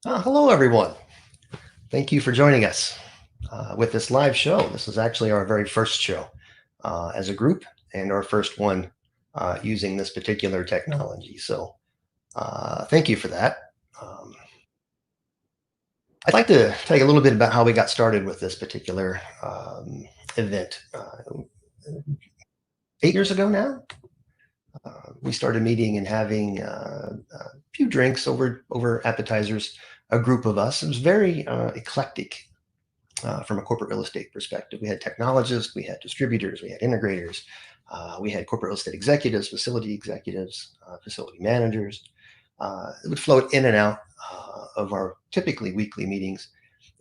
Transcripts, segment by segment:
Hello, everyone. Thank you for joining us with this live show. This is actually our very first show as a group and our first one using this particular technology. So thank you for that. Um, I'd like to tell you a little bit about how we got started with this particular event. 8 years ago now, we started meeting and having a few drinks over appetizers, a group of us. It was very eclectic from a corporate real estate perspective. We had technologists, we had distributors, we had integrators, we had corporate real estate executives, facility managers. It would float in and out of our typically weekly meetings.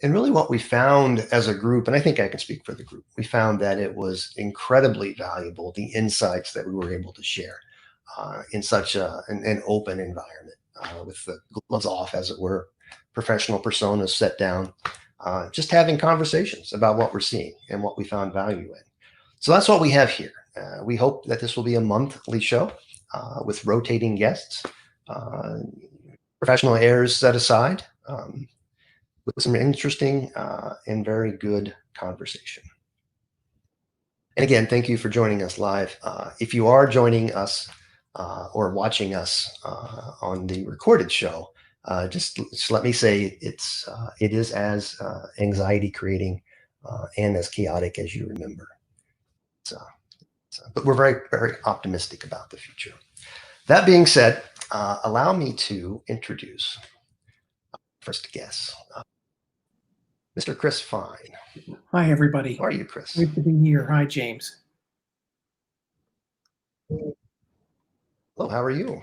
And really, what we found as a group, and I think I can speak for the group, we found that it was incredibly valuable, the insights that we were able to share in such an open environment with the gloves off, as it were, professional personas set down, just having conversations about what we're seeing and what we found value in. So that's what we have here. We hope that this will be a monthly show with rotating guests, professional airs set aside, with some interesting and very good conversation. And again, thank you for joining us live. If you are joining us or watching us on the recorded show, just let me say it is as anxiety creating and as chaotic as you remember. But we're very optimistic about the future. That being said, allow me to introduce first guest, Mr. Chris Fine. Hi, everybody. How are you, Chris? Good to be here. Hi, James. Hello, how are you?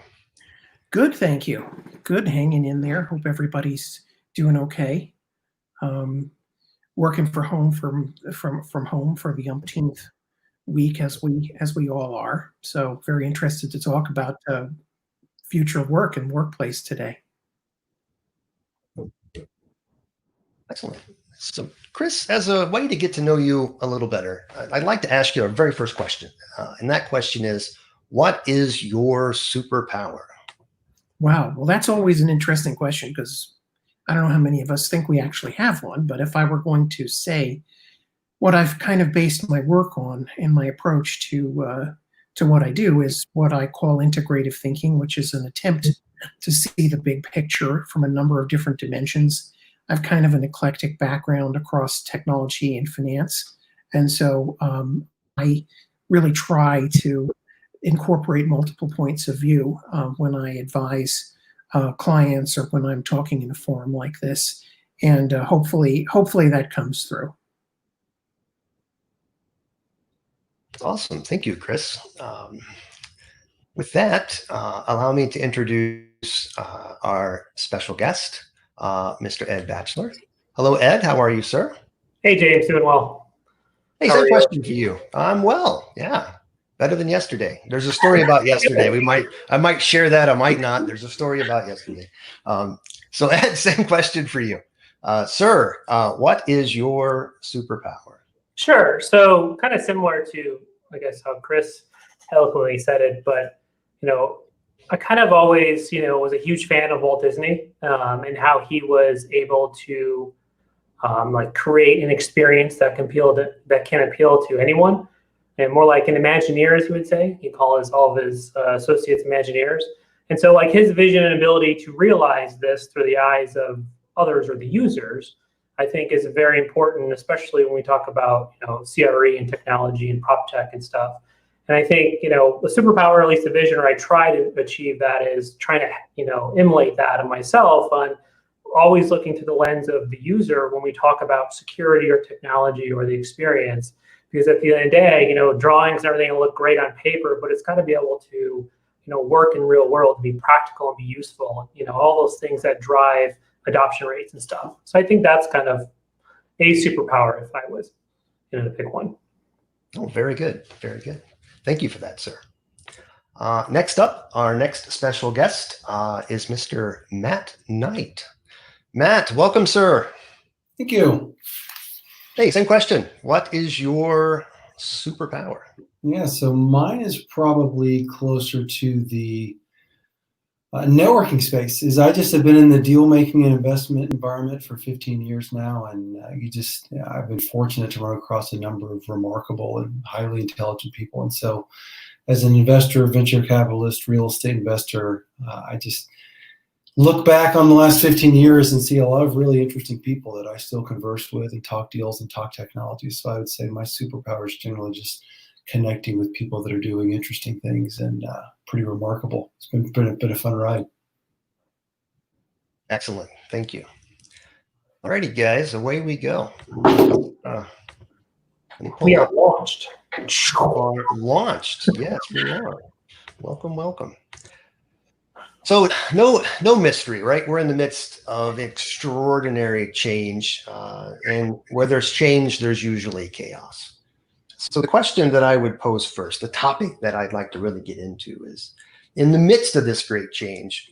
Good, thank you. Good, hanging in there. Hope everybody's doing okay. Working from home for the umpteenth week, as we all are. So very interested to talk about future work and workplace today. Excellent. So, Chris, as a way to get to know you a little better, I'd like to ask you our very first question. And that question is, what is your superpower? Wow. Well, that's always an interesting question because I don't know how many of us think we actually have one. But if I were going to say what I've kind of based my work on and my approach to what I do is what I call integrative thinking, which is an attempt to see the big picture from a number of different dimensions. I've kind of an eclectic background across technology and finance, and so I really try to incorporate multiple points of view when I advise clients or when I'm talking in a forum like this, and hopefully that comes through. Awesome. Thank you, Chris. With that, allow me to introduce our special guest, Mr. Ed Bachelor. Hello, Ed. How are you, sir? Hey, James. Doing well. Hey, same question for you. I'm well. Yeah. Better than yesterday. There's a story about yesterday. I might share that. I might not. There's a story about yesterday. So Ed, same question for you. Sir, what is your superpower? Sure. So kind of similar to, I guess, how Chris eloquently said it, but, I kind of always, was a huge fan of Walt Disney and how he was able to create an experience that can appeal to anyone, and more like an Imagineer, as he would say. He calls all of his associates Imagineers. And so like his vision and ability to realize this through the eyes of others or the users, I think is very important, especially when we talk about, CRE and technology and prop tech and stuff. And I think, the superpower, at least the vision, or I try to achieve that, is trying to, emulate that in myself on always looking through the lens of the user when we talk about security or technology or the experience. Because at the end of the day, drawings and everything will look great on paper, but it's got to be able to, work in real world, to be practical and be useful. All those things that drive adoption rates and stuff. So I think that's kind of a superpower if I was to pick one. Oh, very good. Very good. Thank you for that, sir. Next up, our next special guest is Mr. Matt Knight. Matt, welcome, sir. Thank you. Hey, same question. What is your superpower? Yeah, so mine is probably closer to the networking space is I just have been in the deal making and investment environment for 15 years now, and I've been fortunate to run across a number of remarkable and highly intelligent people. And so, as an investor, venture capitalist, real estate investor, I just look back on the last 15 years and see a lot of really interesting people that I still converse with and talk deals and talk technology. So I would say my superpower is generally just connecting with people that are doing interesting things, and pretty remarkable. It's been a fun ride. Excellent. Thank you. All righty, guys, away we go. We are launched. Launched. Yes, we are. Welcome, welcome. So no mystery, right? We're in the midst of extraordinary change, and where there's change, there's usually chaos. So the question that I would pose first, the topic that I'd like to really get into is, in the midst of this great change,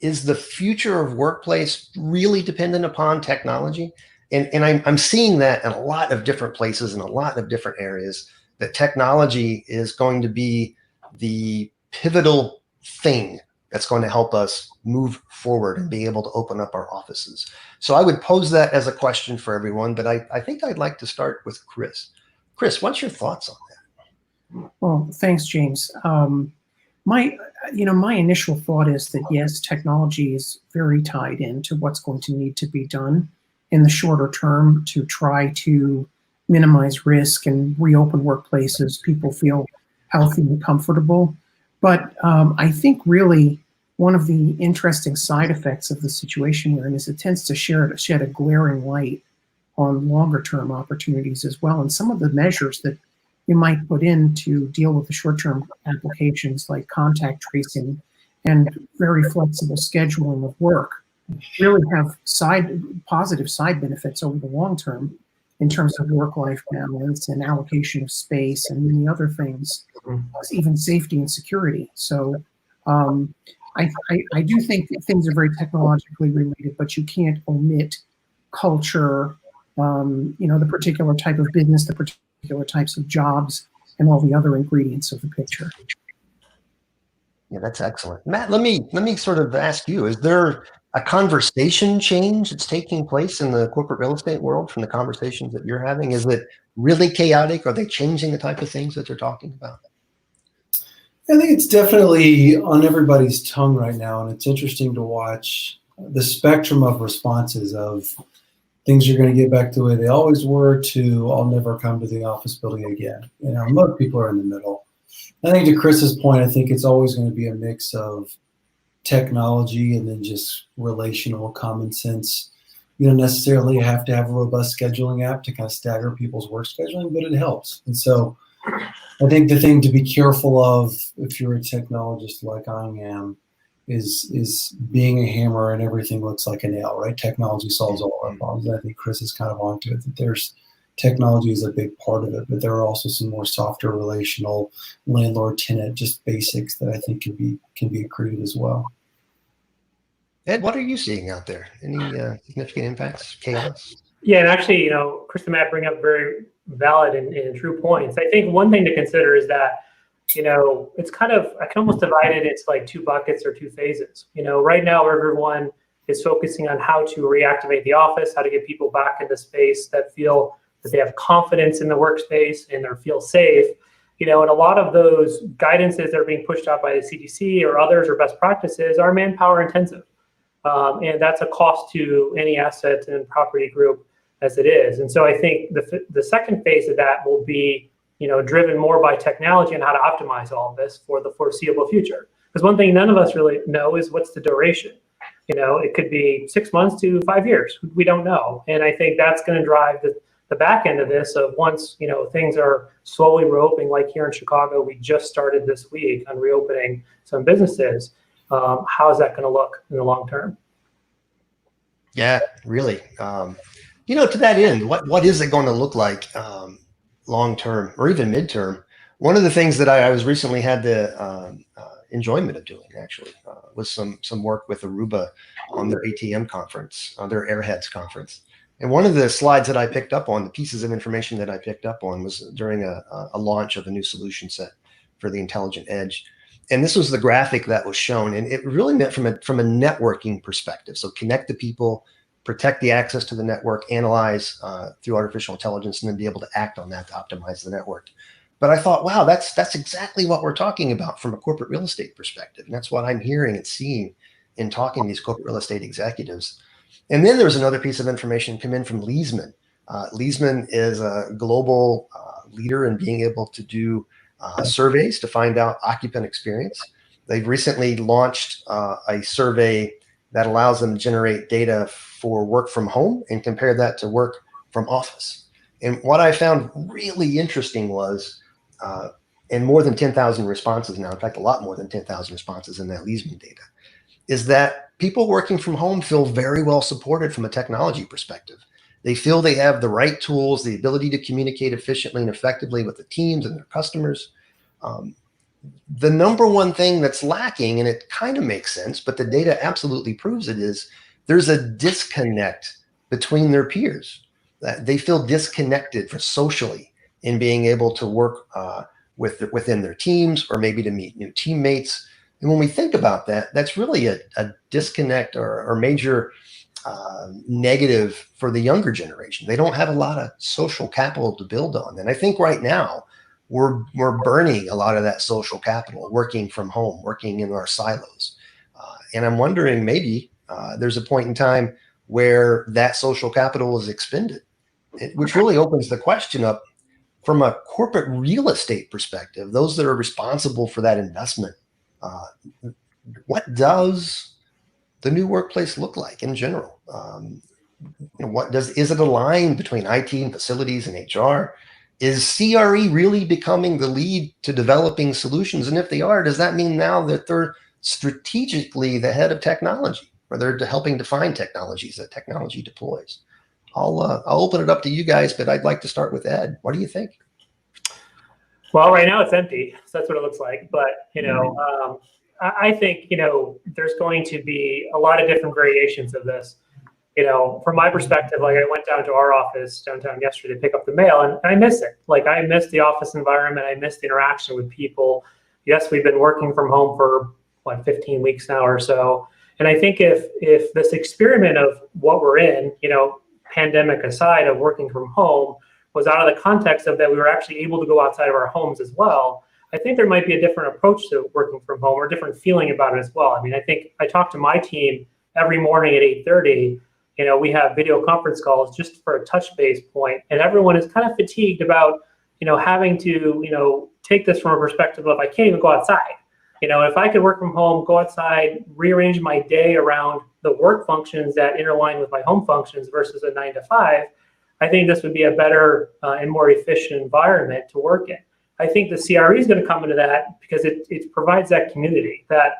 is the future of workplace really dependent upon technology? And I'm seeing that in a lot of different places, in a lot of different areas, that technology is going to be the pivotal thing that's going to help us move forward and be able to open up our offices. So I would pose that as a question for everyone, but I think I'd like to start with Chris. Chris, what's your thoughts on that? Well, thanks, James. My initial thought is that yes, technology is very tied into what's going to need to be done in the shorter term to try to minimize risk and reopen workplaces. People feel healthy and comfortable. But I think really one of the interesting side effects of the situation we're in is it tends to shed a glaring light on longer term opportunities as well. And some of the measures that you might put in to deal with the short-term applications like contact tracing and very flexible scheduling of work really have positive side benefits over the long term in terms of work-life balance and allocation of space and many other things, even safety and security. So I do think things are very technologically related, but you can't omit culture, the particular type of business, the particular types of jobs, and all the other ingredients of the picture. Yeah, that's excellent. Matt, let me sort of ask you, is there a conversation change that's taking place in the corporate real estate world from the conversations that you're having? Is it really chaotic? Are they changing the type of things that they're talking about? I think it's definitely on everybody's tongue right now, and it's interesting to watch the spectrum of responses of things are going to get back to the way they always were to I'll never come to the office building again. Most people are in the middle. I think to Chris's point, I think it's always going to be a mix of technology and then just relational common sense. You don't necessarily have to have a robust scheduling app to kind of stagger people's work scheduling, but it helps. And so I think the thing to be careful of if you're a technologist like I am is being a hammer and everything looks like a nail, right? Technology solves all our problems. I think Chris is kind of onto it, that there's technology is a big part of it, but there are also some more softer relational landlord-tenant, just basics that I think can be accrued as well. Ed, what are you seeing out there? Any significant impacts, chaos? Yeah, and actually, Chris and Matt bring up very valid and true points. I think one thing to consider is that, it's kind of, I can almost divide it into like two buckets or two phases. Right now everyone is focusing on how to reactivate the office, how to get people back into space that feel that they have confidence in the workspace and they feel safe. And a lot of those guidances that are being pushed out by the CDC or others or best practices are manpower intensive. And that's a cost to any asset and property group as it is. And so I think the second phase of that will be, driven more by technology and how to optimize all of this for the foreseeable future. Because one thing none of us really know is what's the duration. It could be 6 months to 5 years. We don't know. And I think that's going to drive the back end of this of once, things are slowly reopening, like here in Chicago, we just started this week on reopening some businesses. How is that going to look in the long term? Yeah, really. To that end, what is it going to look like long term or even midterm? One of the things that I was recently had the enjoyment of doing actually was some work with Aruba on their ATM conference, on their Airheads conference. And one of the slides that I picked up on, the pieces of information that I picked up on, was during a launch of a new solution set for the intelligent edge. And this was the graphic that was shown, and it really meant from a networking perspective. So connect the people, protect the access to the network, analyze through artificial intelligence, and then be able to act on that to optimize the network. But I thought, wow, that's exactly what we're talking about from a corporate real estate perspective. And that's what I'm hearing and seeing in talking to these corporate real estate executives. And then there was another piece of information come in from Leesman. Leesman is a global leader in being able to do surveys to find out occupant experience. They've recently launched a survey that allows them to generate data for work from home and compare that to work from office. And what I found really interesting was, and more than 10,000 responses now, in fact, a lot more than 10,000 responses in that Leesman data, is that people working from home feel very well supported from a technology perspective. They feel they have the right tools, the ability to communicate efficiently and effectively with the teams and their customers. The number one thing that's lacking, and it kind of makes sense, but the data absolutely proves it, is there's a disconnect between their peers. They feel disconnected for socially in being able to work within their teams, or maybe to meet new teammates. And when we think about that, that's really a disconnect or major negative for the younger generation. They don't have a lot of social capital to build on. And I think right now we're burning a lot of that social capital, working from home, working in our silos. And I'm wondering, maybe there's a point in time where that social capital is expended, which really opens the question up from a corporate real estate perspective, those that are responsible for that investment. What does the new workplace look like in general? Is it aligned between IT and facilities and HR? Is CRE really becoming the lead to developing solutions? And if they are, does that mean now that they're strategically the head of technology, or they're helping define technologies that technology deploys? I'll open it up to you guys, but I'd like to start with Ed. What do you think? Well, right now it's empty, so that's what it looks like. But I think there's going to be a lot of different variations of this. From my perspective, like, I went down to our office downtown yesterday to pick up the mail, and I miss it. Like, I miss the office environment. I miss the interaction with people. Yes, we've been working from home for 15 weeks now or so. And I think if this experiment of what we're in, pandemic aside, of working from home, was out of the context of that we were actually able to go outside of our homes as well, I think there might be a different approach to working from home, or a different feeling about it as well. I mean, I think I talk to my team every morning at 8:30. We have video conference calls just for a touch base point, and everyone is kind of fatigued about, having to, take this from a perspective of, I can't even go outside. If I could work from home, go outside, rearrange my day around the work functions that interline with my home functions versus a 9 to 5, I think this would be a better and more efficient environment to work in. I think the CRE is going to come into that because it provides that community, that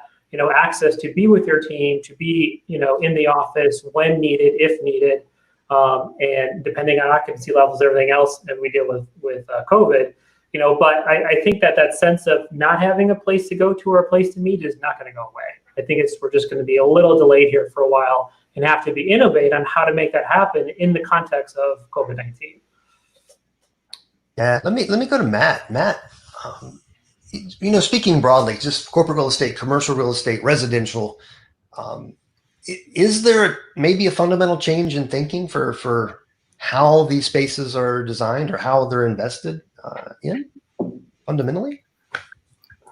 access to be with your team, to be in the office when needed, if needed, and depending on occupancy levels, everything else that we deal with COVID. But I think that sense of not having a place to go to or a place to meet is not going to go away. I think we're just going to be a little delayed here for a while and have to innovate on how to make that happen in the context of COVID-19. Yeah, let me go to Matt. Matt, speaking broadly, just corporate real estate, commercial real estate, residential, is there maybe a fundamental change in thinking for how these spaces are designed or how they're invested in fundamentally?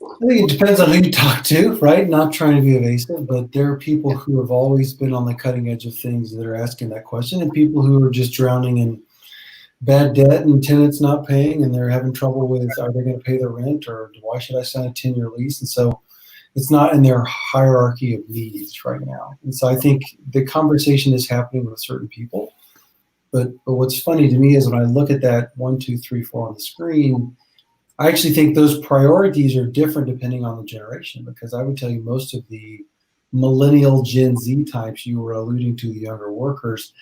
I think it depends on who you talk to, right? Not trying to be evasive, but there are people who have always been on the cutting edge of things that are asking that question, and people who are just drowning in bad debt and tenants not paying, and they're having trouble with, are they going to pay their rent, or why should I sign a 10-year lease? And so it's not in their hierarchy of needs right now. And so I think the conversation is happening with certain people. But what's funny to me is when I look at that 1, 2, 3, 4 on the screen, I actually think those priorities are different depending on the generation, because I would tell you most of the millennial Gen Z types you were alluding to, the younger workers,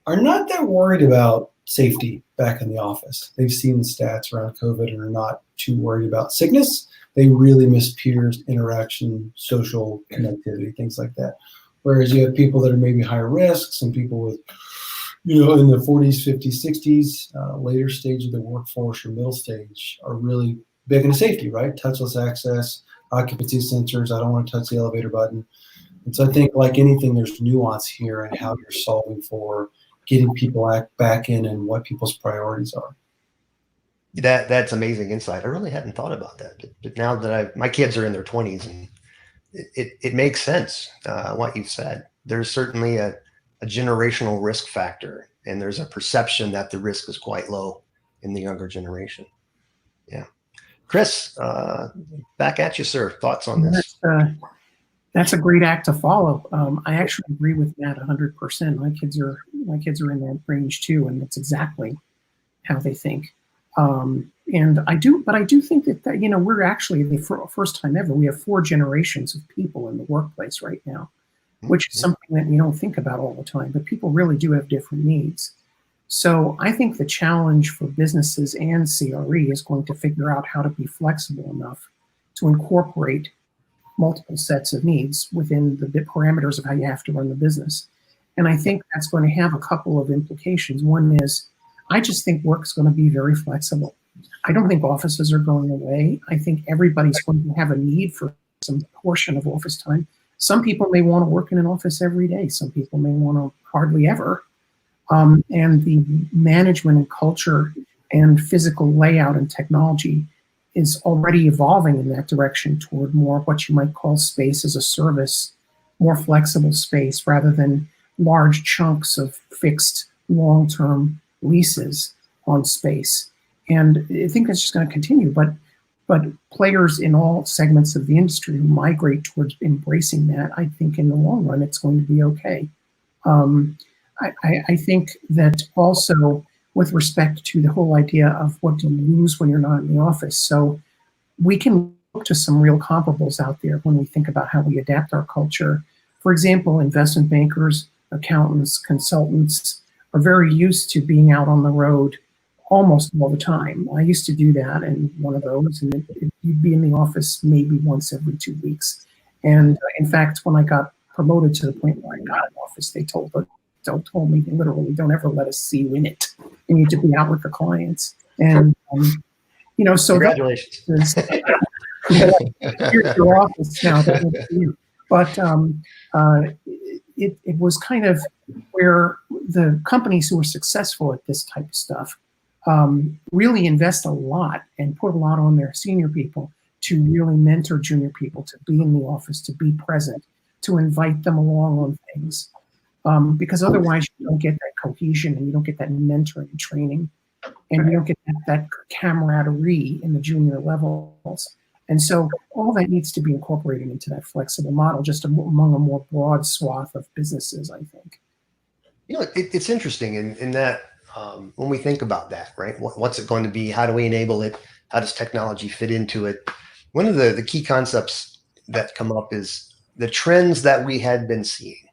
are not that worried about safety back in the office. They've seen the stats around COVID and are not too worried about sickness. They really miss peers, interaction, social connectivity, things like that. Whereas you have people that are maybe higher risk, some people with, in the 40s, 50s, 60s, later stage of the workforce or middle stage are really big into safety, right? Touchless access, occupancy sensors. I don't want to touch the elevator button. And so I think, like anything, there's nuance here in how you're solving for getting people back in and what people's priorities are. That's amazing insight. I really hadn't thought about that, but now that my kids are in their 20s, and it makes sense what you've said. There's certainly a generational risk factor, and there's a perception that the risk is quite low in the younger generation. Yeah, Chris, back at you, sir. Thoughts on this? That's a great act to follow. I actually agree with Matt 100%. My kids are in that range too, and that's exactly how they think. And I do think that we're actually the first time ever we have 4 generations of people in the workplace right now, which is something that you don't think about all the time. But people really do have different needs. So I think the challenge for businesses and CRE is going to figure out how to be flexible enough to incorporate multiple sets of needs within the parameters of how you have to run the business. And I think that's going to have a couple of implications. One is, I just think work's going to be very flexible. I don't think offices are going away. I think everybody's going to have a need for some portion of office time. Some people may want to work in an office every day. Some people may want to hardly ever. And the management and culture and physical layout and technology is already evolving in that direction toward more what you might call space as a service, more flexible space rather than large chunks of fixed long-term leases on space. And I think that's just going to continue. But players in all segments of the industry who migrate towards embracing that, I think in the long run, it's going to be okay. I think that also with respect to the whole idea of what do you lose when you're not in the office. So we can look to some real comparables out there when we think about how we adapt our culture. For example, investment bankers, accountants, consultants are very used to being out on the road almost all the time. I used to do that in one of those, and you'd be in the office maybe once every 2 weeks. And in fact, when I got promoted to the point where I got an office, they told me literally, don't ever let us see you in it. You need to be out with the clients. And, so congratulations. Here's your office now. But it was kind of where the companies who are successful at this type of stuff really invest a lot and put a lot on their senior people to really mentor junior people to be in the office, to be present, to invite them along on things. Because otherwise you don't get that cohesion and you don't get that mentoring and training, and you don't get that camaraderie in the junior levels. And so all that needs to be incorporated into that flexible model, just among a more broad swath of businesses, I think. It's interesting in that when we think about that, right? What's it going to be? How do we enable it? How does technology fit into it? One of the key concepts that come up is the trends that we had been seeing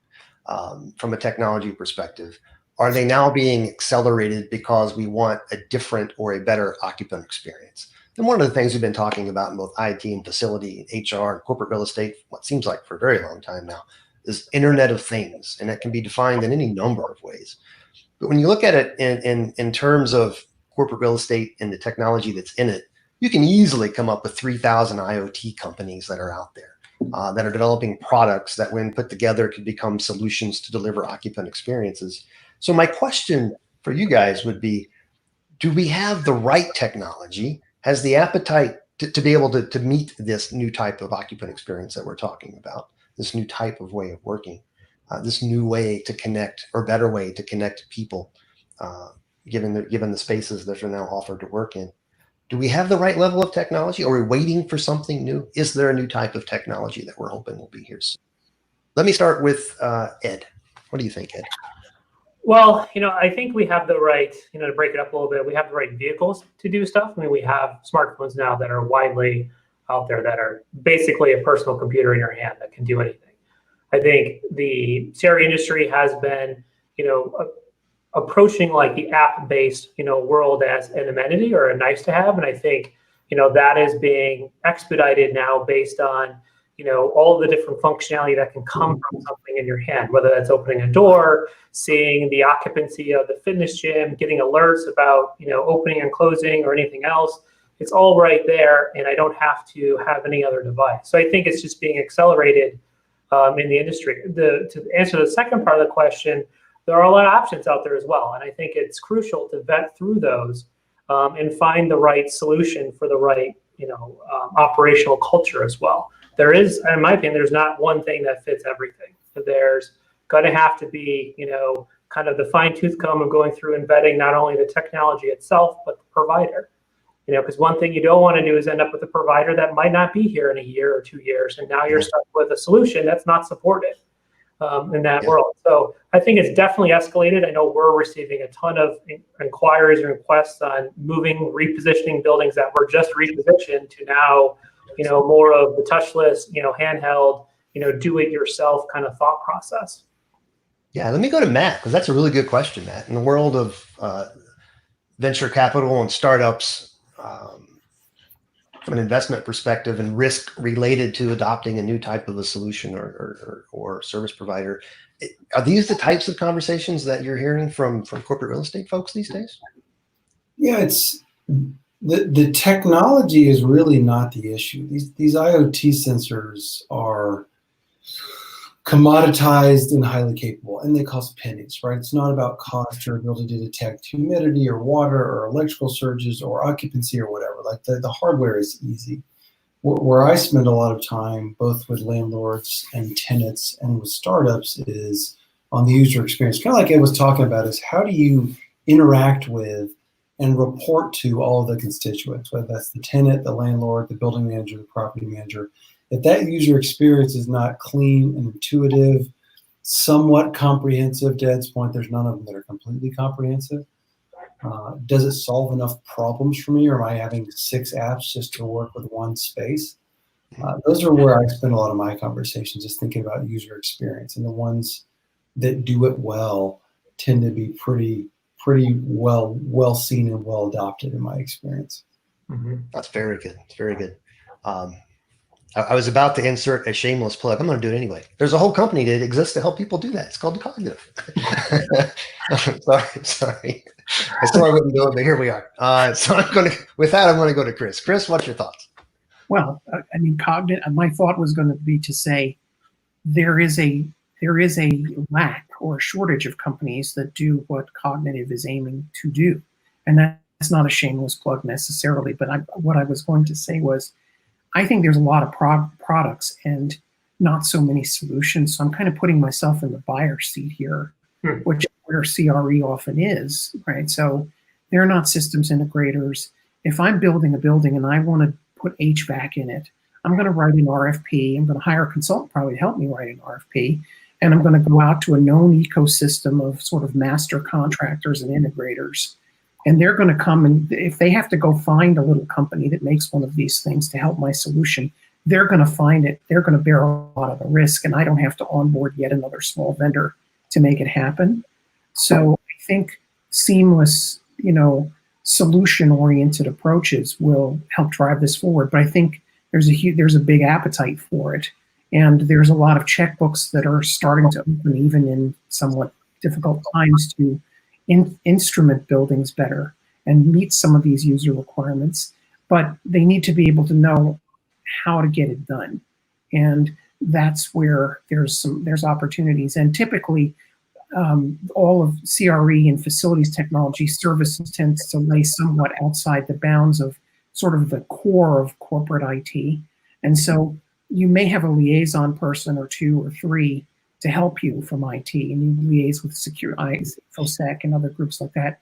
from a technology perspective. Are they now being accelerated because we want a different or a better occupant experience? And one of the things we've been talking about in both IT and facility, HR, and corporate real estate, what seems like for a very long time now, is Internet of Things, and it can be defined in any number of ways. But when you look at it in terms of corporate real estate and the technology that's in it, you can easily come up with 3,000 IoT companies that are out there that are developing products that, when put together, could become solutions to deliver occupant experiences. So my question for you guys would be, do we have the right technology? Has the appetite to be able to meet this new type of occupant experience that we're talking about, this new type of way of working, this new way to connect, or better way to connect people, given the spaces that are now offered to work in? Do we have the right level of technology? Are we waiting for something new? Is there a new type of technology that we're hoping will be here soon? Let me start with Ed. What do you think, Ed? Well, I think we have the right, to break it up a little bit, we have the right vehicles to do stuff. I mean, we have smartphones now that are widely out there that are basically a personal computer in your hand that can do anything. I think the CRE industry has been, approaching like the app-based, world as an amenity or a nice to have. And I think, that is being expedited now based on, all the different functionality that can come from something in your hand, whether that's opening a door, seeing the occupancy of the fitness gym, getting alerts about, opening and closing or anything else. it's all right there, and I don't have to have any other device. So I think it's just being accelerated in the industry. To answer the second part of the question, there are a lot of options out there as well, and I think it's crucial to vet through those and find the right solution for the right, operational culture as well. There is, in my opinion, there's not one thing that fits everything. There's going to have to be, kind of the fine-tooth comb of going through and vetting not only the technology itself, but the provider. Because one thing you don't want to do is end up with a provider that might not be here in a year or 2 years, and now you're stuck with a solution that's not supported in that world. So I think it's definitely escalated. I know we're receiving a ton of inquiries and requests on repositioning buildings that were just repositioned to now, more of the touchless, handheld, do-it-yourself kind of thought process. Yeah, let me go to Matt, because that's a really good question, Matt. In the world of venture capital and startups, from an investment perspective and risk related to adopting a new type of a solution or service provider, are these the types of conversations that you're hearing from corporate real estate folks these days? Yeah, it's the technology is really not the issue. These IoT sensors are commoditized and highly capable, and they cost pennies, right? It's not about cost or ability to detect humidity or water or electrical surges or occupancy or whatever. Like the hardware is easy. Where I spend a lot of time, both with landlords and tenants and with startups, is on the user experience. Kind of like I was talking about, is how do you interact with and report to all of the constituents, whether that's the tenant, the landlord, the building manager, the property manager. If that user experience is not clean and intuitive, somewhat comprehensive, to Ed's point, there's none of them that are completely comprehensive. Does it solve enough problems for me, or am I having 6 apps just to work with one space? Those are where I spend a lot of my conversations, just thinking about user experience. And the ones that do it well tend to be pretty well seen and well adopted in my experience. Mm-hmm. That's very good. It's very good. I was about to insert a shameless plug. I'm going to do it anyway. There's a whole company that exists to help people do that. It's called Cognitive. Sorry. I still wouldn't do it, but here we are. So with that, I'm going to go to Chris. Chris, what's your thoughts? Well, I mean, Cognitive. My thought was going to be to say there is a lack or a shortage of companies that do what Cognitive is aiming to do, and that's not a shameless plug necessarily. But what I was going to say was, I think there's a lot of products and not so many solutions. So I'm kind of putting myself in the buyer's seat here, which is where CRE often is, right? So they're not systems integrators. If I'm building a building and I want to put HVAC in it, I'm going to write an RFP. I'm going to hire a consultant probably to help me write an RFP. And I'm going to go out to a known ecosystem of sort of master contractors and integrators. And they're going to come, and if they have to go find a little company that makes one of these things to help my solution, they're going to find it. They're going to bear a lot of the risk, and I don't have to onboard yet another small vendor to make it happen. So I think seamless, solution-oriented approaches will help drive this forward. But I think there's a big appetite for it, and there's a lot of checkbooks that are starting to open, even in somewhat difficult times, to instrument buildings better and meet some of these user requirements, but they need to be able to know how to get it done. And that's where there's opportunities. And typically all of CRE and facilities technology services tends to lay somewhat outside the bounds of sort of the core of corporate IT. And so you may have a liaison person or 2 or 3 to help you from IT, and you liaise with InfoSec and other groups like that.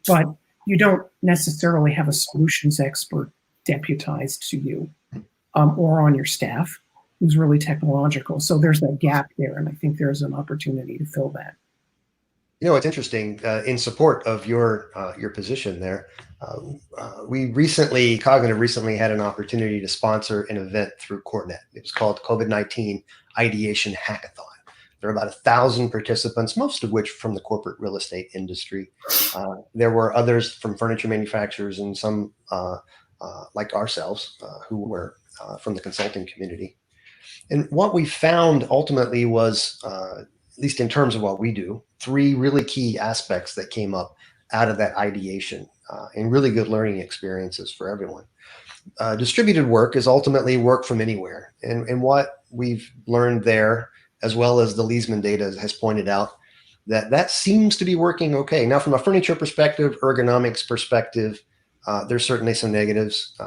But you don't necessarily have a solutions expert deputized to you or on your staff who's really technological. So there's that gap there, and I think there's an opportunity to fill that. It's interesting, in support of your position there. Cognitive recently had an opportunity to sponsor an event through CoreNet. It was called COVID-19 Ideation Hackathon. There were about 1,000 participants, most of which from the corporate real estate industry. There were others from furniture manufacturers and some like ourselves who were from the consulting community. And what we found ultimately was, at least in terms of what we do, 3 really key aspects that came up out of that ideation and really good learning experiences for everyone. Distributed work is ultimately work from anywhere. And what we've learned there, as well as the Leesman data has pointed out, that seems to be working okay. Now, from a furniture perspective, ergonomics perspective, there's certainly some negatives.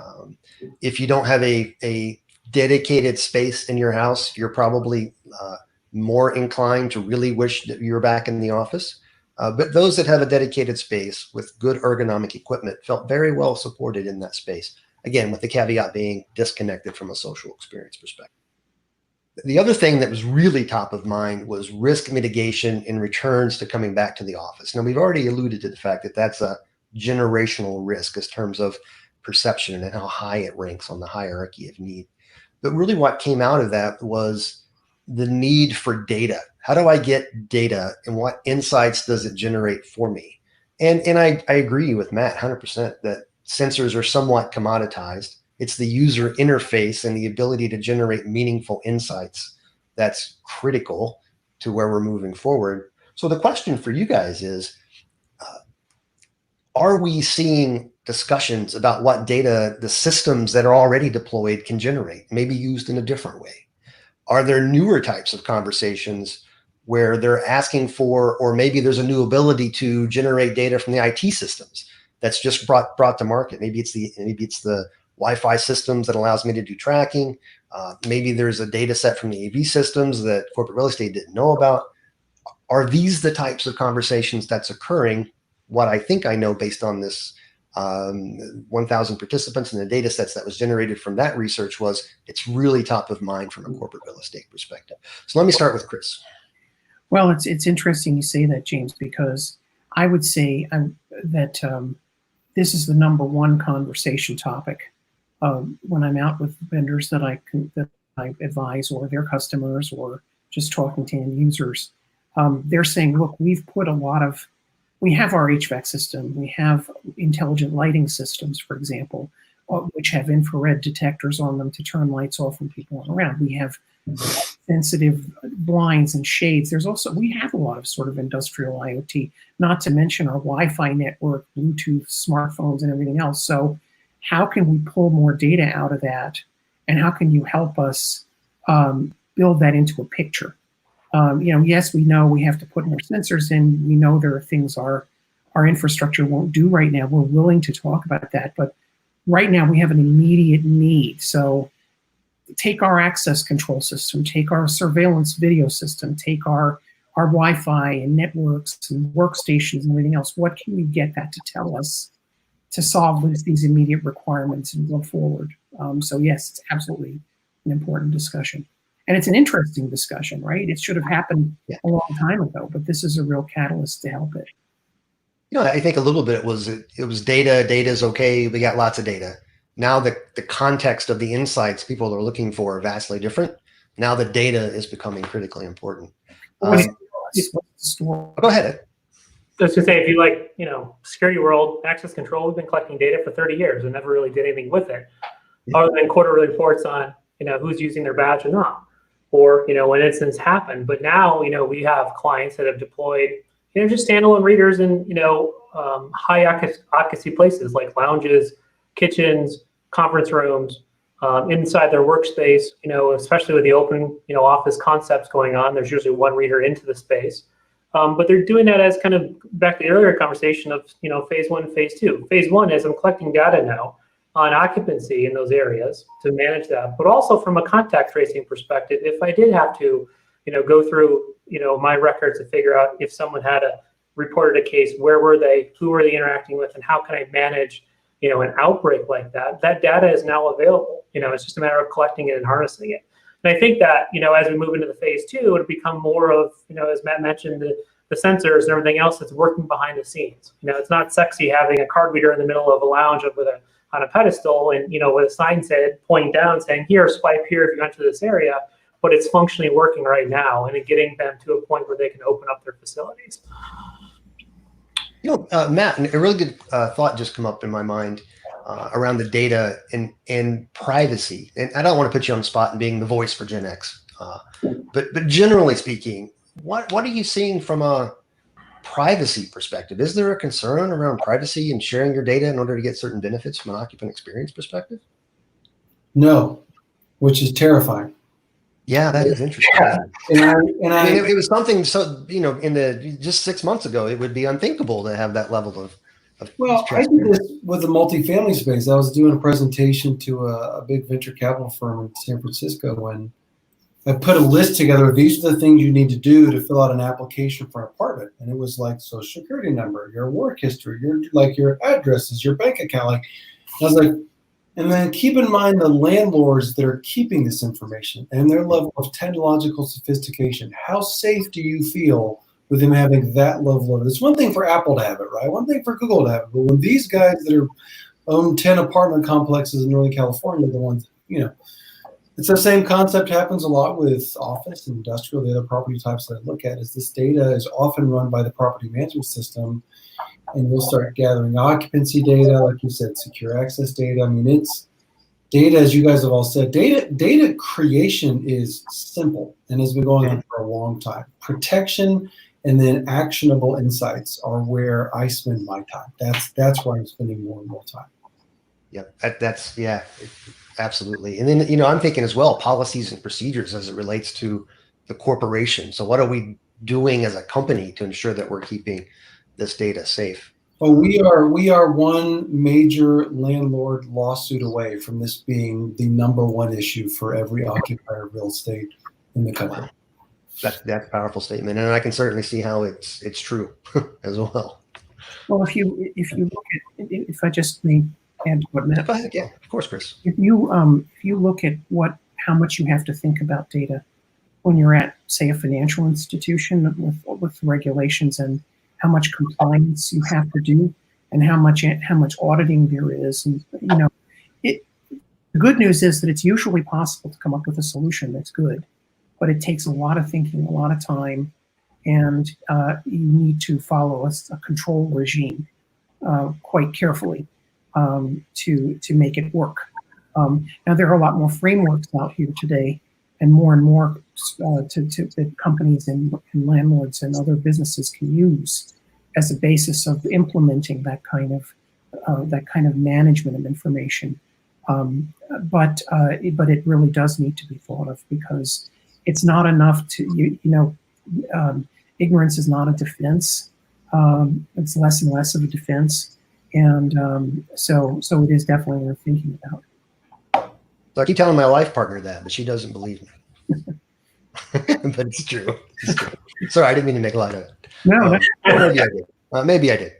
If you don't have a dedicated space in your house, you're probably more inclined to really wish that you were back in the office. But those that have a dedicated space with good ergonomic equipment felt very well supported in that space. Again, with the caveat being disconnected from a social experience perspective. The other thing that was really top of mind was risk mitigation in returns to coming back to the office. Now, we've already alluded to the fact that that's a generational risk in terms of perception and how high it ranks on the hierarchy of need. But really what came out of that was the need for data. How do I get data and what insights does it generate for me? And I agree with Matt 100% that sensors are somewhat commoditized. It's the user interface and the ability to generate meaningful insights that's critical to where we're moving forward. So the question for you guys is, are we seeing discussions about what data the systems that are already deployed can generate, maybe used in a different way? Are there newer types of conversations where they're asking for, or maybe there's a new ability to generate data from the IT systems that's just brought to market? Maybe it's the Wi-Fi systems that allows me to do tracking. Maybe there's a data set from the AV systems that corporate real estate didn't know about. Are these the types of conversations that's occurring? What I think I know based on this 1,000 participants and the data sets that was generated from that research was it's really top of mind from a corporate real estate perspective. So let me start with Chris. Well, it's interesting you say that, James, because I would say that this is the number one conversation topic when I'm out with vendors that I advise, or their customers, or just talking to end users. They're saying, look, we have our HVAC system, we have intelligent lighting systems, for example, which have infrared detectors on them to turn lights off when people aren't around. We have sensitive blinds and shades. We have a lot of sort of industrial IoT, not to mention our Wi-Fi network, Bluetooth, smartphones, and everything else. So how can we pull more data out of that? And how can you help us build that into a picture? Yes, we know we have to put more sensors in. We know there are things our infrastructure won't do right now. We're willing to talk about that. But right now we have an immediate need. So take our access control system, take our surveillance video system, take our Wi-Fi and networks and workstations and everything else. What can we get that to tell us to solve these immediate requirements and go forward? So yes, it's absolutely an important discussion. And it's an interesting discussion, right? It should have happened a long time ago, but this is a real catalyst to help it. I think a little bit it was data. Data is okay. We got lots of data. Now the context of the insights people are looking for are vastly different. Now the data is becoming critically important. Go ahead, Ed. I was going to say, if you like, security world, access control, we've been collecting data for 30 years and never really did anything with it, other than quarterly reports on, who's using their badge or not, or, when incidents happen. But now, we have clients that have deployed, just standalone readers in, high occupancy places like lounges, kitchens, conference rooms, inside their workspace, especially with the open, office concepts going on. There's usually one reader into the space. But they're doing that as kind of back to the earlier conversation of, phase one, phase two. Phase one is I'm collecting data now on occupancy in those areas to manage that, but also from a contact tracing perspective, if I did have to, go through, my records to figure out if someone had reported a case, where were they, who were they interacting with, and how can I manage, an outbreak like that? That data is now available. It's just a matter of collecting it and harnessing it. And I think that, as we move into the phase two, it'll become more of, as Matt mentioned, the sensors and everything else that's working behind the scenes. It's not sexy having a card reader in the middle of a lounge on a pedestal and, with a sign pointing down saying, here, swipe here if you enter this area, but it's functionally working right now and getting them to a point where they can open up their facilities. Matt, a really good thought just come up in my mind around the data and privacy. And I don't want to put you on the spot in being the voice for Gen X, but generally speaking, what are you seeing from a privacy perspective, is there a concern around privacy and sharing your data in order to get certain benefits from an occupant experience perspective? No, which is terrifying. Yeah, that is interesting. I mean, it was something, so, you know, just 6 months ago, it would be unthinkable to have that level of well, I did this with the multifamily space. I was doing a presentation to a big venture capital firm in San Francisco when I put a list together. These are the things you need to do to fill out an application for an apartment. And it was like social security number, your work history, your addresses, your bank account. Like, I was like, and then keep in mind the landlords that are keeping this information and their level of technological sophistication. How safe do you feel with them having that level of it? It's one thing for Apple to have it, right? One thing for Google to have it. But when these guys that own 10 apartment complexes in Northern California are the ones, you know, it's the same concept happens a lot with office and industrial, the other property types that I look at, is this data is often run by the property management system, and you'll start gathering occupancy data, like you said, secure access data. I mean, it's data, as you guys have all said, data creation is simple and has been going on for a long time. Protection and then actionable insights are where I spend my time. That's where I'm spending more and more time. Yeah, that's absolutely. And then, you know, I'm thinking as well, policies and procedures as it relates to the corporation. So what are we doing as a company to ensure that we're keeping this data safe? Oh, we are one major landlord lawsuit away from this being the #1 issue for every occupier of real estate in the country. Wow. That's a powerful statement, and I can certainly see how it's true as well. Well, if you look at, if I just may add to what Matt. Go ahead. Yeah, of course, Chris. If you look at how much you have to think about data when you're at, say, a financial institution with regulations, and how much compliance you have to do, and how much auditing there is, and you know, the good news is that it's usually possible to come up with a solution that's good, but it takes a lot of thinking, a lot of time, and you need to follow a control regime quite carefully to make it work. Now there are a lot more frameworks out here today, and more that companies and landlords and other businesses can use as a basis of implementing that kind of management of information. But it really does need to be thought of, because it's not enough to ignorance is not a defense. It's less and less of a defense, and so it is definitely worth thinking about. So I keep telling my life partner that, but she doesn't believe me. But it's true. It's true. Sorry, I didn't mean to make light of it. No, maybe I did. Maybe I did.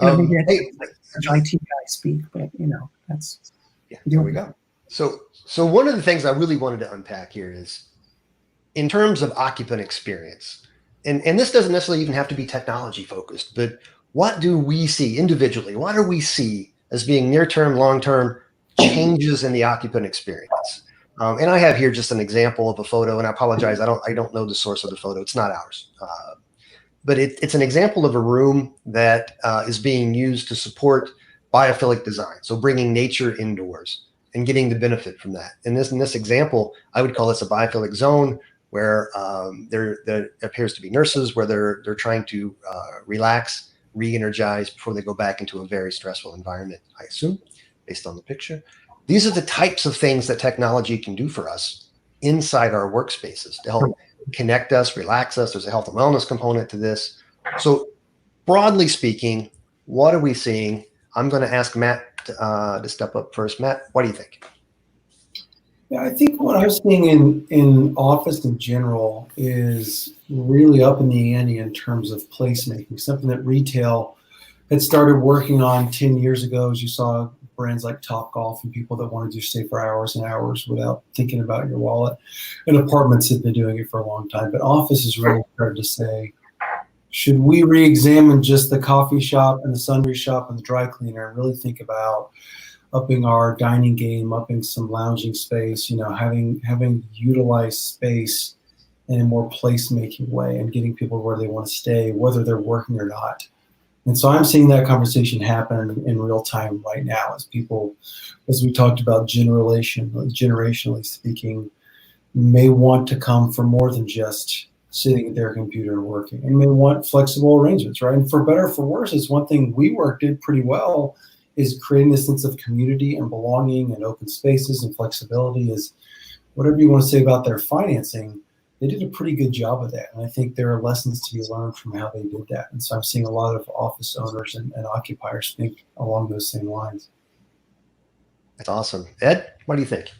IT guy speak, but that's there we go. So one of the things I really wanted to unpack here is, in terms of occupant experience, and this doesn't necessarily even have to be technology focused, but what do we see individually? What do we see as being near-term, long-term changes in the occupant experience? And I have here just an example of a photo, and I apologize, I don't know the source of the photo. It's not ours. But it's an example of a room that is being used to support biophilic design. So bringing nature indoors and getting the benefit from that. And in this example, I would call this a biophilic zone, where there appears to be nurses, where they're trying to relax, re-energize before they go back into a very stressful environment, I assume, based on the picture. These are the types of things that technology can do for us inside our workspaces to help connect us, relax us. There's a health and wellness component to this. So broadly speaking, what are we seeing? I'm going to ask Matt to step up first. Matt, what do you think? Yeah, I think what I'm seeing in office in general is really up in the ante in terms of placemaking, something that retail had started working on 10 years ago, as you saw brands like Topgolf and people that want to just stay for hours and hours without thinking about your wallet. And apartments have been doing it for a long time. But office is really hard to say, should we re-examine just the coffee shop and the sundry shop and the dry cleaner and really think about upping our dining game, upping some lounging space, having utilized space in a more placemaking way and getting people where they want to stay, whether they're working or not. And so I'm seeing that conversation happen in real time right now as people, as we talked about, generationally speaking, may want to come for more than just sitting at their computer and working, and they want flexible arrangements, right? And for better or for worse, it's one thing WeWork did pretty well is creating a sense of community and belonging and open spaces and flexibility. Is whatever you want to say about their financing, they did a pretty good job of that. And I think there are lessons to be learned from how they did that. And so I'm seeing a lot of office owners and occupiers think along those same lines. That's awesome. Ed, what do you think?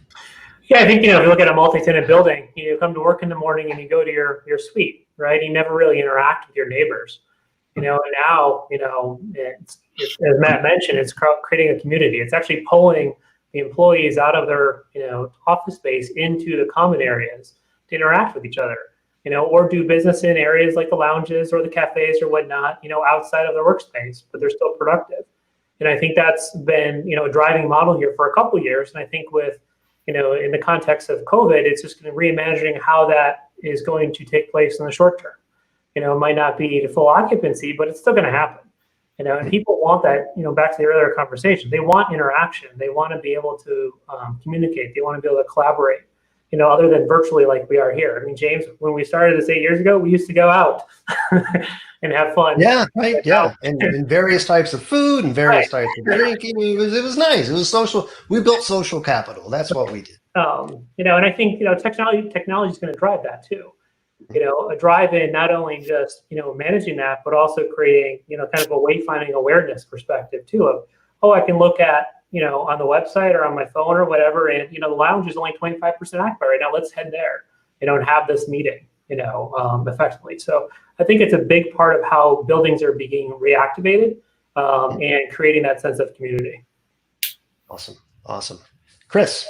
Yeah, I think, if you look at a multi-tenant building, you come to work in the morning and you go to your suite, right? You never really interact with your neighbors, and now, it's, as Matt mentioned, it's creating a community. It's actually pulling the employees out of their, office space into the common areas to interact with each other, or do business in areas like the lounges or the cafes or whatnot, outside of their workspace, but they're still productive. And I think that's been, a driving model here for a couple of years. And I think with, in the context of COVID, it's just going to reimagining how that is going to take place in the short term. It might not be to full occupancy, but it's still going to happen. And people want that, back to the earlier conversation, they want interaction. They want to be able to communicate. They want to be able to collaborate, other than virtually like we are here. I mean, James, when we started this 8 years ago, we used to go out and have fun. Yeah, right. Yeah. And various types of food and various types of drinking. It was nice. It was social. We built social capital. That's what we did. And I think, technology is going to drive that too. A drive-in, not only just, managing that, but also creating, kind of a wayfinding awareness perspective too of, I can look at, on the website or on my phone or whatever, and, the lounge is only 25% occupied right now. Let's head there, and have this meeting, effectively. So I think it's a big part of how buildings are being reactivated and creating that sense of community. Awesome. Chris,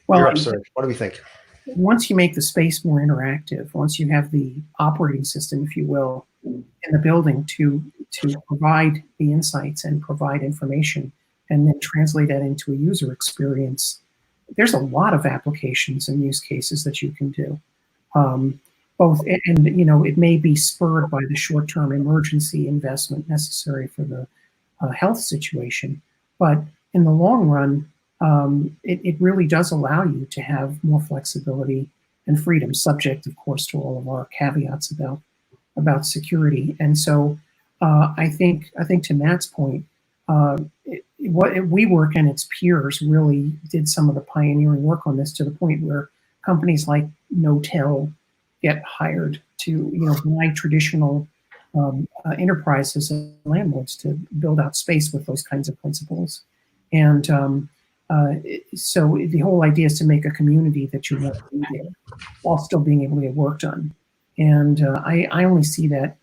Well, you're up, sir. What do we think? Once you make the space more interactive, once you have the operating system, if you will, in the building to provide the insights and provide information and then translate that into a user experience, there's a lot of applications and use cases that you can do. It may be spurred by the short-term emergency investment necessary for the health situation, but in the long run, it really does allow you to have more flexibility and freedom, subject, of course, to all of our caveats about security. And so, I think to Matt's point, what WeWork and its peers really did some of the pioneering work on this to the point where companies like Notel get hired to buy traditional enterprises and landlords to build out space with those kinds of principles. And so the whole idea is to make a community that you want to be there while still being able to get work done. And I only see that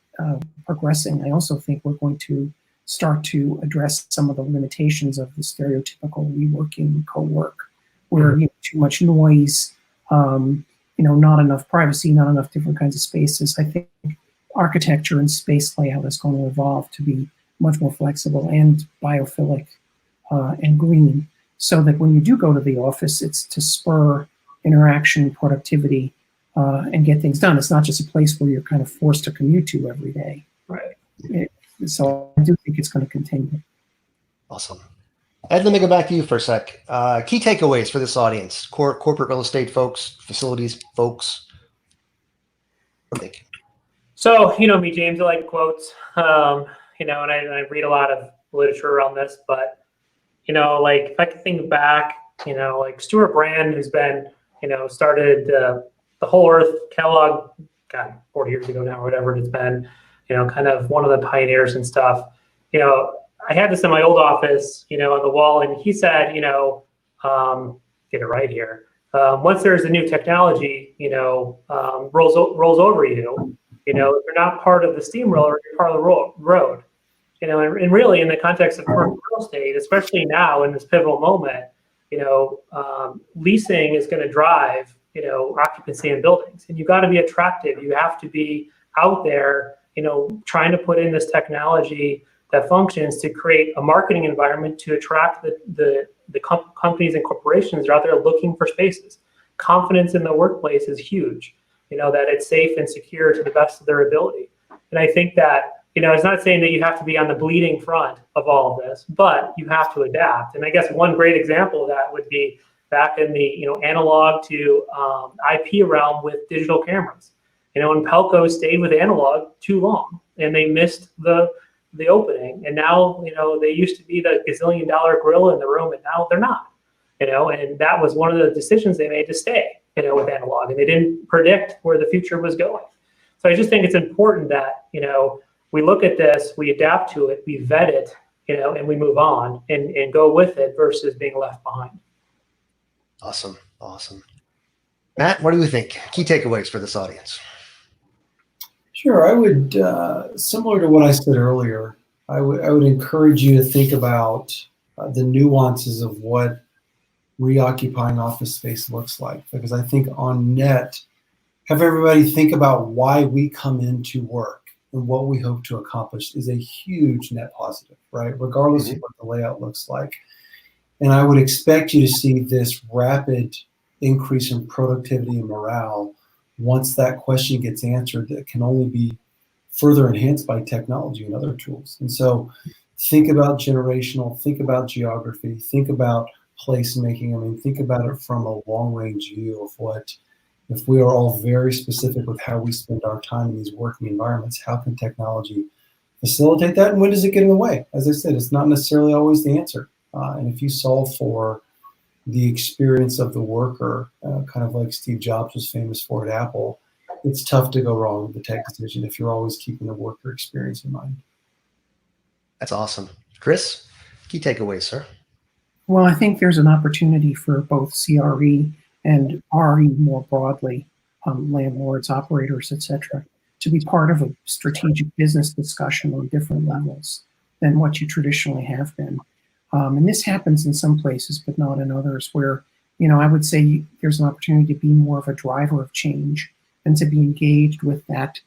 progressing. I also think we're going to start to address some of the limitations of the stereotypical reworking co-work, where too much noise, not enough privacy, not enough different kinds of spaces. I think architecture and space layout is going to evolve to be much more flexible and biophilic and green, so that when you do go to the office, it's to spur interaction, productivity, and get things done. It's not just a place where you're kind of forced to commute to every day. Right. So I do think it's going to continue. Awesome. Ed, let me go back to you for a sec. Key takeaways for this audience, corporate real estate folks, facilities folks. What do you think? So, me, James, I like quotes, and I read a lot of literature around this, but, if I could think back, like Stuart Brand, who's been, started the Whole Earth catalog, 40 years ago now, or whatever it's been, kind of one of the pioneers and stuff. I had this in my old office, on the wall, and he said, get it right here. Once there's a new technology, rolls over you, if you're not part of the steamroller, you're part of the road. And really in the context of commercial real estate, especially now in this pivotal moment, leasing is going to drive, occupancy in buildings, and you've got to be attractive. You have to be out there, trying to put in this technology that functions to create a marketing environment to attract the companies and corporations that are out there looking for spaces. Confidence in the workplace is huge, that it's safe and secure to the best of their ability. And I think that, it's not saying that you have to be on the bleeding front of all of this, but you have to adapt. And I guess one great example of that would be back in the, analog to IP realm with digital cameras. And Pelco stayed with analog too long, and they missed the opening. And now, they used to be the gazillion-dollar gorilla in the room, and now they're not. And that was one of the decisions they made to stay, with analog, and they didn't predict where the future was going. So I just think it's important that, we look at this, we adapt to it, we vet it, and we move on and go with it versus being left behind. Awesome. Matt, what do you think? Key takeaways for this audience? Sure. I would, similar to what I said earlier, I would encourage you to think about the nuances of what reoccupying office space looks like, because I think on net, have everybody think about why we come into work and what we hope to accomplish is a huge net positive, right? Regardless of what the layout looks like. And I would expect you to see this rapid increase in productivity and morale once that question gets answered, that can only be further enhanced by technology and other tools. And so think about generational, think about geography, think about placemaking. I mean, think about it from a long-range view of what, if we are all very specific with how we spend our time in these working environments, how can technology facilitate that, and when does it get in the way? As I said, it's not necessarily always the answer. And if you solve for the experience of the worker, kind of like Steve Jobs was famous for at Apple, it's tough to go wrong with the tech decision if you're always keeping the worker experience in mind. That's awesome. Chris, key takeaways, sir. Well, I think there's an opportunity for both CRE and RE more broadly, landlords, operators, etc., to be part of a strategic business discussion on different levels than what you traditionally have been. And this happens in some places, but not in others, where, I would say there's an opportunity to be more of a driver of change and to be engaged with that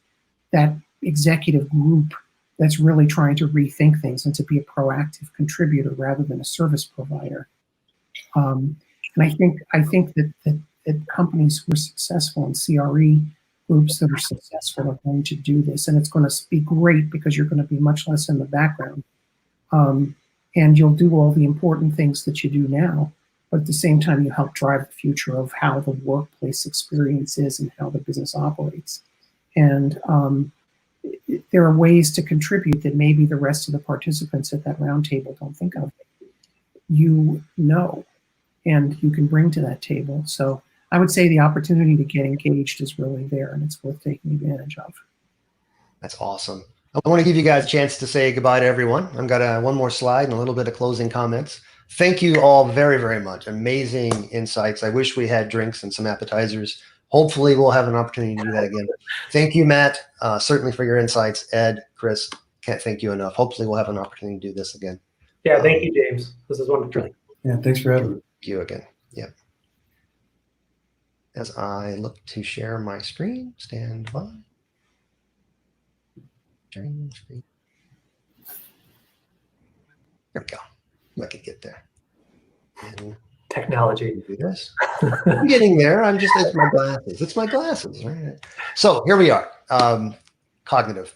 executive group that's really trying to rethink things and to be a proactive contributor rather than a service provider. And I think that companies who are successful in CRE, groups that are successful, are going to do this, and it's going to be great because you're going to be much less in the background, and you'll do all the important things that you do now, but at the same time you help drive the future of how the workplace experience is and how the business operates. And there are ways to contribute that maybe the rest of the participants at that roundtable don't think of. And you can bring to that table. So I would say the opportunity to get engaged is really there, and it's worth taking advantage of. That's awesome. I want to give you guys a chance to say goodbye to everyone. I've got one more slide and a little bit of closing comments. Thank you all very, very much. Amazing insights. I wish we had drinks and some appetizers. Hopefully we'll have an opportunity to do that again. Thank you, Matt, certainly for your insights. Ed, Chris, can't thank you enough. Hopefully we'll have an opportunity to do this again. Yeah, thank you, James. This is wonderful. Yeah, thanks for having me. Thank you again. Yep. As I look to share my screen, stand by. Sharing screen. There we go. I could get there. And technology. do this. I'm getting there. It's my glasses. It's my glasses, right? So here we are. Cognitive.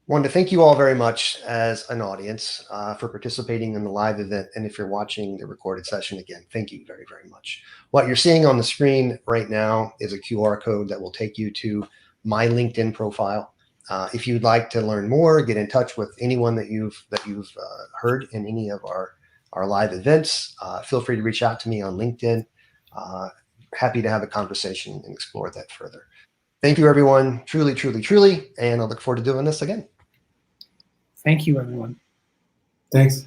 Wanted to thank you all very much as an audience for participating in the live event. And if you're watching the recorded session again, thank you very, very much. What you're seeing on the screen right now is a QR code that will take you to my LinkedIn profile. If you'd like to learn more, get in touch with anyone that you've heard in any of our live events, feel free to reach out to me on LinkedIn. Happy to have a conversation and explore that further. Thank you, everyone. Truly, truly, truly. And I look forward to doing this again. Thank you, everyone. Thanks.